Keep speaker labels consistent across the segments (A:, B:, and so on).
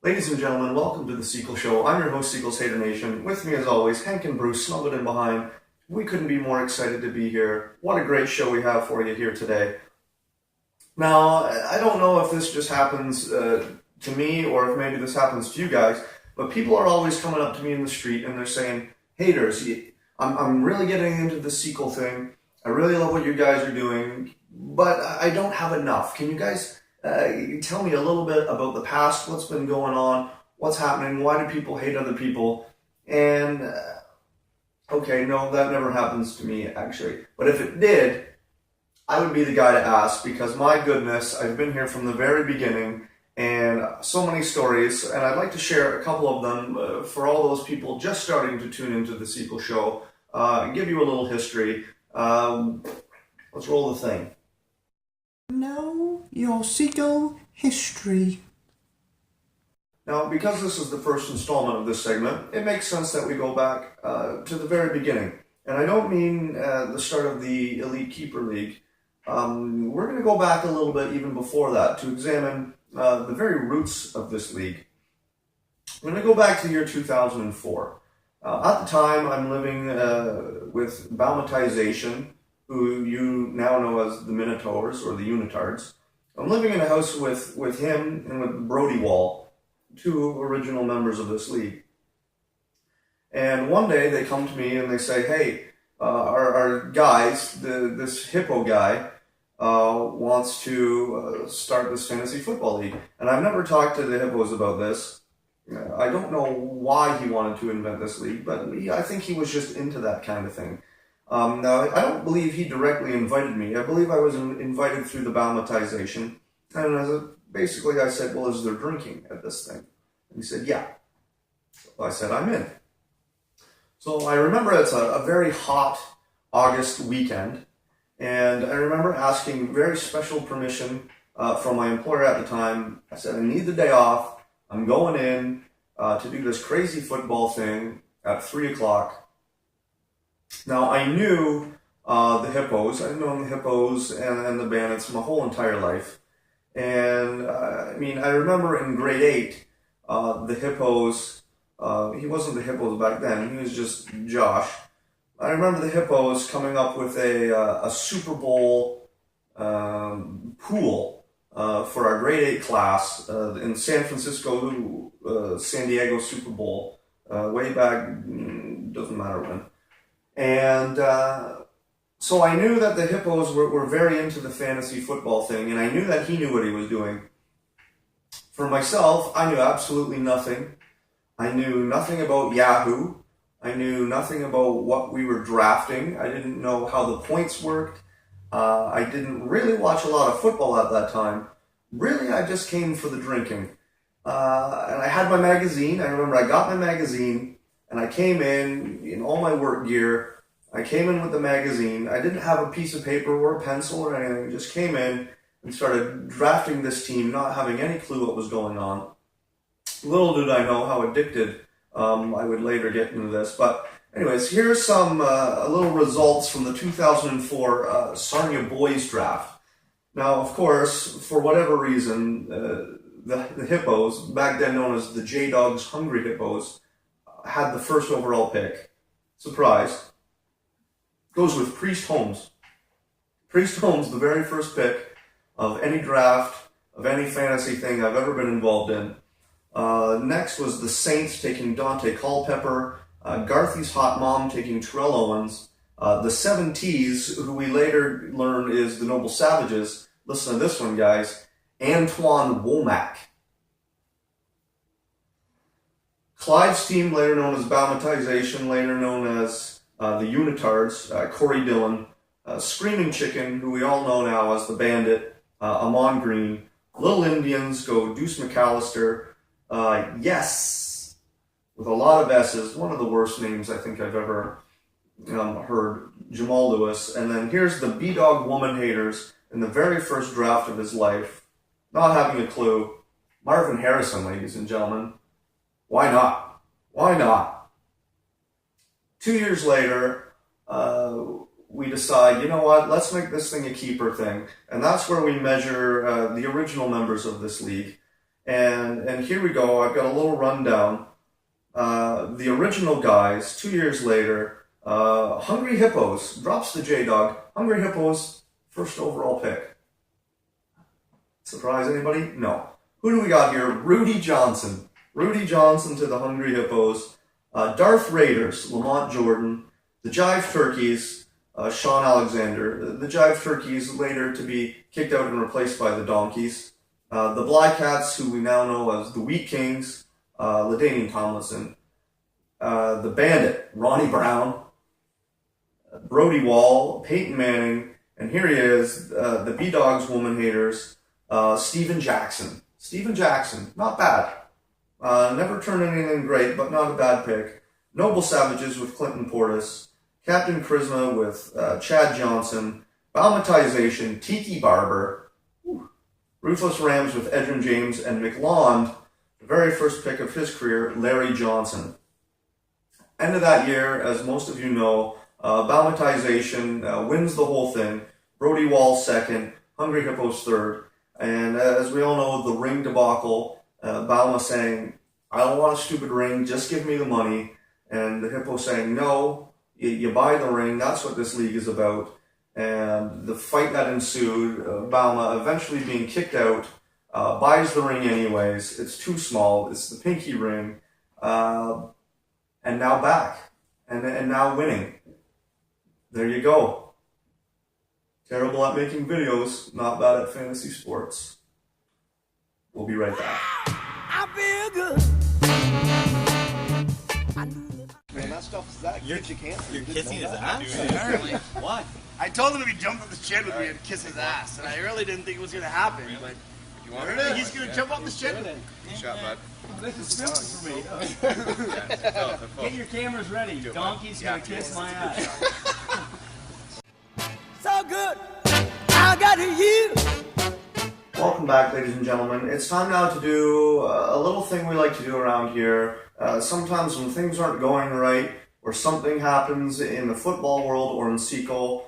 A: Ladies and gentlemen, welcome to the Sequel Show. I'm your host, Sequels Hater Nation. With me as always, Hank and Bruce, snuggled in behind. We couldn't be more excited to be here. What a great show we have for you here today. Now, I don't know if this just happens to me or if maybe this happens to you guys, but people are always coming up to me in the street and they're saying, haters, I'm really getting into the sequel thing. I really love what you guys are doing, but I don't have enough. Can you guys tell me a little bit about the past, what's been going on, what's happening, why do people hate other people? And, okay, no, that never happens to me, actually. But if it did, I would be the guy to ask, because my goodness, I've been here from the very beginning, and so many stories, and I'd like to share a couple of them for all those people just starting to tune into the Sequel Show, and give you a little history. Let's roll the thing.
B: Know your sequel history.
A: Now, because this is the first installment of this segment, it makes sense that we go back to the very beginning. And I don't mean the start of the Elite Keeper League. We're going to go back a little bit even before that to examine the very roots of this league. I'm going to go back to the year 2004. At the time, I'm living with Balmatization, who you now know as the Minotaurs or the Unitards. I'm living in a house with him and with Brody Wall, two original members of this league. And one day they come to me and they say, hey, our guys, this hippo guy, wants to start this fantasy football league. And I've never talked to the hippos about this. I don't know why he wanted to invent this league, but I think he was just into that kind of thing. Now, I don't believe he directly invited me. I believe I was invited through the Balmatization. And basically I said, well, is there drinking at this thing? And he said, yeah. So I said, I'm in. So I remember it's a very hot August weekend. And I remember asking very special permission from my employer at the time. I said, I need the day off. I'm going in to do this crazy football thing at 3 o'clock. Now, I knew the hippos. I've known the hippos and the bandits my whole entire life. And, I remember in grade 8, the hippos, he wasn't the hippos back then, he was just Josh. I remember the hippos coming up with a Super Bowl pool for our grade 8 class in San Francisco, San Diego Super Bowl, way back, doesn't matter when. And so I knew that the hippos were very into the fantasy football thing, and I knew that he knew what he was doing. For myself, I knew absolutely nothing. I knew nothing about Yahoo. I knew nothing about what we were drafting. I didn't know how the points worked. I didn't really watch a lot of football at that time. Really, I just came for the drinking. And I had my magazine. I remember I got my magazine, and I came in all my work gear. I came in with the magazine. I didn't have a piece of paper or a pencil or anything. Just came in and started drafting this team, not having any clue what was going on. Little did I know how addicted I would later get into this. But anyways, here's some little results from the 2004 Sarnia Boys draft. Now, of course, for whatever reason, the hippos, back then known as the J-Dogs Hungry Hippos, had the first overall pick. Surprise. Goes with Priest Holmes. Priest Holmes, the very first pick of any draft, of any fantasy thing I've ever been involved in. Next was the Saints taking Dante Culpepper, Garthy's Hot Mom taking Terrell Owens, the 7Ts, who we later learn is the Noble Savages. Listen to this one, guys. Antoine Womack. Clyde's team, later known as Balmatization, later known as the Unitards, Corey Dillon, Screaming Chicken, who we all know now as the Bandit, Amon Green, Little Indians go Deuce McAllister, Yes, with a lot of S's, one of the worst names I think I've ever heard, Jamal Lewis. And then here's the B-Dog Woman Haters in the very first draft of his life, not having a clue, Marvin Harrison, ladies and gentlemen. Why not? Why not? 2 years later, we decide, you know what, let's make this thing a keeper thing. And that's where we measure the original members of this league. And here we go. I've got a little rundown. The original guys, 2 years later, Hungry Hippos drops the J-Dog. Hungry Hippos, first overall pick. Surprise anybody? No. Who do we got here? Rudy Johnson. Rudy Johnson to the Hungry Hippos. Darth Raiders, Lamont Jordan. The Jive Turkeys, Sean Alexander. The Jive Turkeys later to be kicked out and replaced by the Donkeys. The Black Cats, who we now know as the Wheat Kings, LaDainian Tomlinson. The Bandit, Ronnie Brown. Brody Wall, Peyton Manning, and here he is, the B-Dogs Woman Haters, Steven Jackson. Steven Jackson, not bad. Never turned anything great, but not a bad pick. Noble Savages with Clinton Portis. Captain Charisma with Chad Johnson. Balmatization, Tiki Barber. Ruthless Rams with Edrin James, and McLawn, the very first pick of his career, Larry Johnson. End of that year, as most of you know, Balmatization wins the whole thing. Brody Wall second, Hungry Hippos third. And as we all know, the ring debacle, Balma saying, I don't want a stupid ring, just give me the money. And the Hippo saying, no, you buy the ring, that's what this league is about. And the fight that ensued, Balma eventually being kicked out, buys the ring anyways. It's too small, it's the pinky ring. And now back. And now winning. There you go. Terrible at making videos, not bad at fantasy sports. We'll be right back.
C: I feel good.
D: Man, that stuff is that good you can't.
E: You're kissing his ass?
D: Apparently.
E: Why?
D: I told him if he jumped off the shed with me, I'd kiss his ass, and I really didn't think it was going to happen. But
F: You want
D: he's going to jump off the shed.
F: Good shot, bud.
G: This is filming for me. Get your cameras ready. Donkey's gonna kiss my ass.
C: So good. I got you.
A: Welcome back, ladies and gentlemen. It's time now to do a little thing we like to do around here. Sometimes when things aren't going right, or something happens in the football world or in SEKL,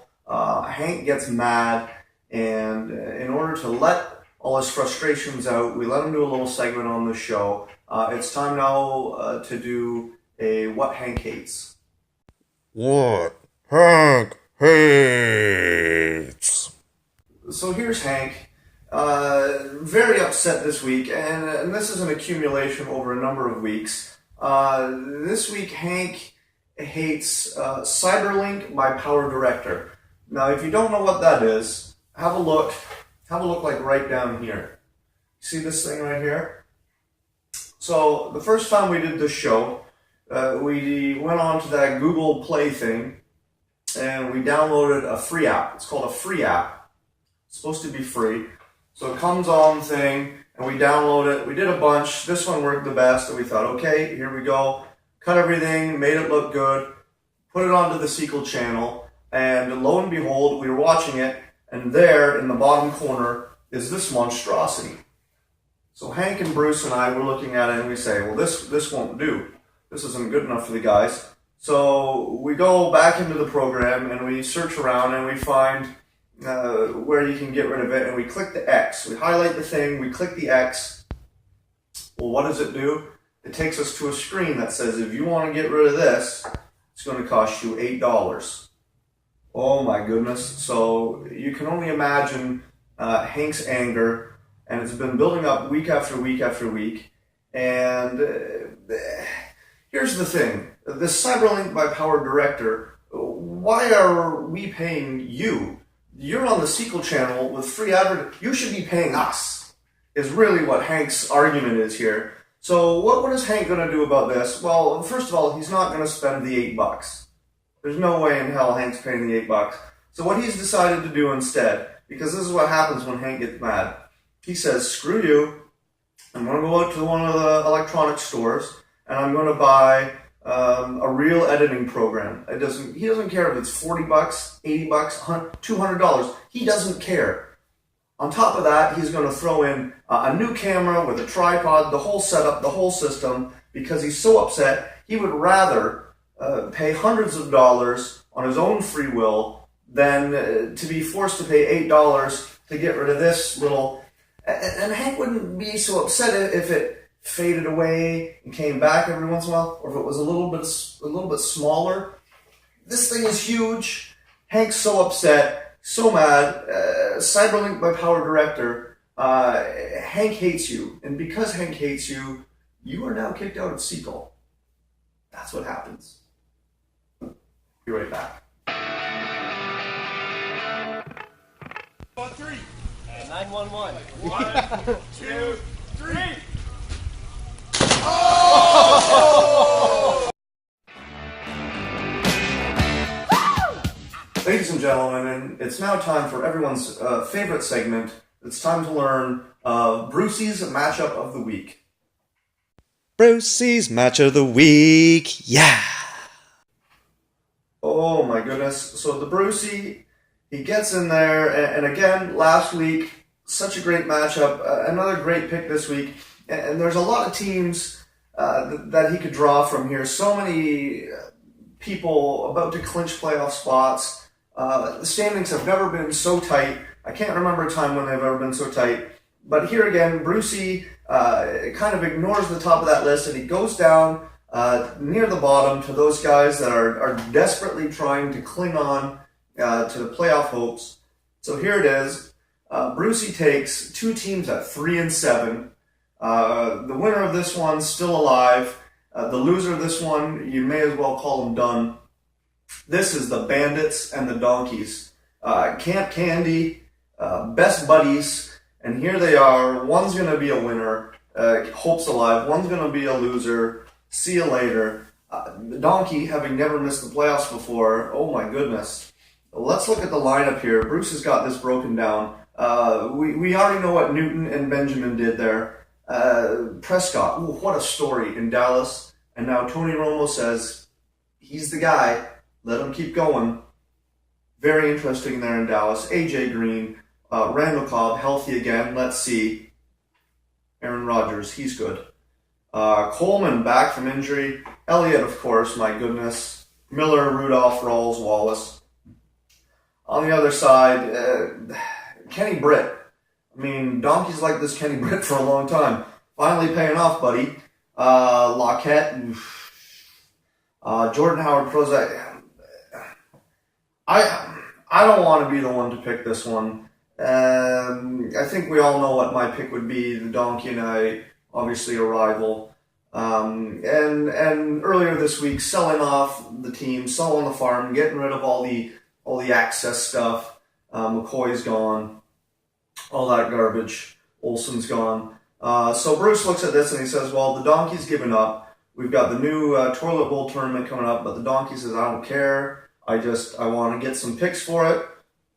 A: Hank gets mad, and in order to let all his frustrations out, we let him do a little segment on the show. It's time now to do a What Hank Hates.
H: What Hank hates.
A: So here's Hank, very upset this week, and this is an accumulation over a number of weeks. This week, Hank hates Cyberlink by Power Director. Now, if you don't know what that is, have a look. Have a look like right down here. See this thing right here? So the first time we did this show, we went on to that Google Play thing, and we downloaded a free app. It's called a free app. It's supposed to be free. So it comes on the thing, and we download it. We did a bunch. This one worked the best, and we thought, okay, here we go. Cut everything, made it look good, put it onto the SEKL channel, and lo and behold, we were watching it, and there in the bottom corner is this monstrosity. So Hank and Bruce and I were looking at it, and we say, well, this won't do. This isn't good enough for the guys. So we go back into the program, and we search around, and we find where you can get rid of it, and we click the X. We highlight the thing, we click the X. Well, what does it do? It takes us to a screen that says, if you want to get rid of this, it's going to cost you $8. Oh my goodness. So you can only imagine Hank's anger, and it's been building up week after week after week. And here's the thing. This Cyberlink by Power Director, why are we paying you? You're on the SEKL channel with free advertising. You should be paying us, is really what Hank's argument is here. So what is Hank going to do about this? Well, first of all, he's not going to spend the $8. There's no way in hell Hank's paying the $8. So what he's decided to do instead, because this is what happens when Hank gets mad, he says, screw you, I'm going to go out to one of the electronic stores, and I'm going to buy a real editing program. He doesn't care if it's $40, $80, $200. He doesn't care. On top of that, he's going to throw in a new camera with a tripod, the whole setup, the whole system, because he's so upset. He would rather pay hundreds of dollars on his own free will than to be forced to pay $8 to get rid of this little... And Hank wouldn't be so upset if it faded away and came back every once in a while, or if it was a little bit smaller. This thing is huge. Hank's so upset, so mad. Cyberlink by Power Director. Hank hates you, and because Hank hates you, you are now kicked out of SEKL. That's what happens. Be right back.
G: 911. 1, 2, 3.
A: Ladies and gentlemen, it's now time for everyone's favorite segment. It's time to learn Brucey's matchup of the week.
H: Brucey's match of the week, yeah!
A: Oh my goodness. So the Brucey, he gets in there, and again, last week, such a great matchup, another great pick this week, and there's a lot of teams that he could draw from here. So many people about to clinch playoff spots. The standings have never been so tight. I can't remember a time when they've ever been so tight. But here again, Brucey kind of ignores the top of that list, and he goes down near the bottom to those guys that are desperately trying to cling on to the playoff hopes. So here it is. Brucey takes two teams at 3-7. The winner of this one's still alive. The loser of this one, you may as well call them done. This is the Bandits and the Donkeys. Camp Candy, best buddies, and here they are. One's going to be a winner, hopes alive. One's going to be a loser. See you later. The Donkey, having never missed the playoffs before, oh my goodness. Let's look at the lineup here. Bruce has got this broken down. We already know what Newton and Benjamin did there. Prescott, ooh, what a story in Dallas. And now Tony Romo says he's the guy. Let him keep going. Very interesting there in Dallas. AJ Green, Randall Cobb, healthy again. Let's see. Aaron Rodgers, he's good. Coleman back from injury. Elliott, of course, my goodness. Miller, Rudolph, Rawls, Wallace. On the other side, Kenny Britt. I mean, Donkeys like this Kenny Britt for a long time. Finally paying off, buddy. Lockett, Jordan Howard, Prozac. I don't want to be the one to pick this one. I think we all know what my pick would be. The Donkey and I, obviously a rival. And earlier this week, selling off the team, selling the farm, getting rid of all the access stuff. McCoy's gone. All that garbage. Olsen's gone. So Bruce looks at this and he says, well, the Donkey's given up. We've got the new toilet bowl tournament coming up, but the Donkey says, I don't care. I want to get some picks for it.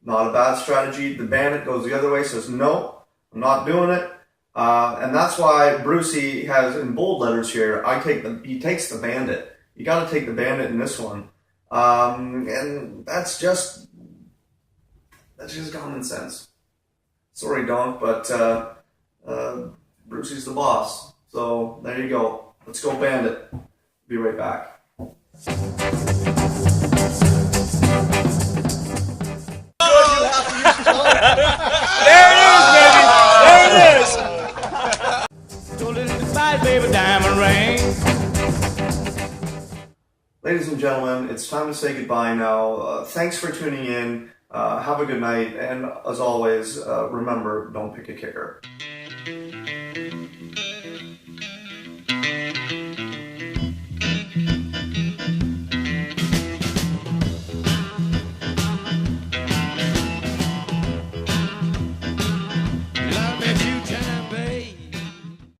A: Not a bad strategy. The Bandit goes the other way, says, no, I'm not doing it. And that's why Brucey has in bold letters here, he takes the Bandit. You got to take the Bandit in this one. And that's just common sense. Sorry, Donk, but Brucey's the boss. So there you go. Let's go Bandit. Be right back.
G: There it is, baby. There it is. Told it goodbye, baby, diamond ring.
A: Ladies and gentlemen, it's time to say goodbye now. Thanks for tuning in. Have a good night. And as always, remember, don't pick a kicker.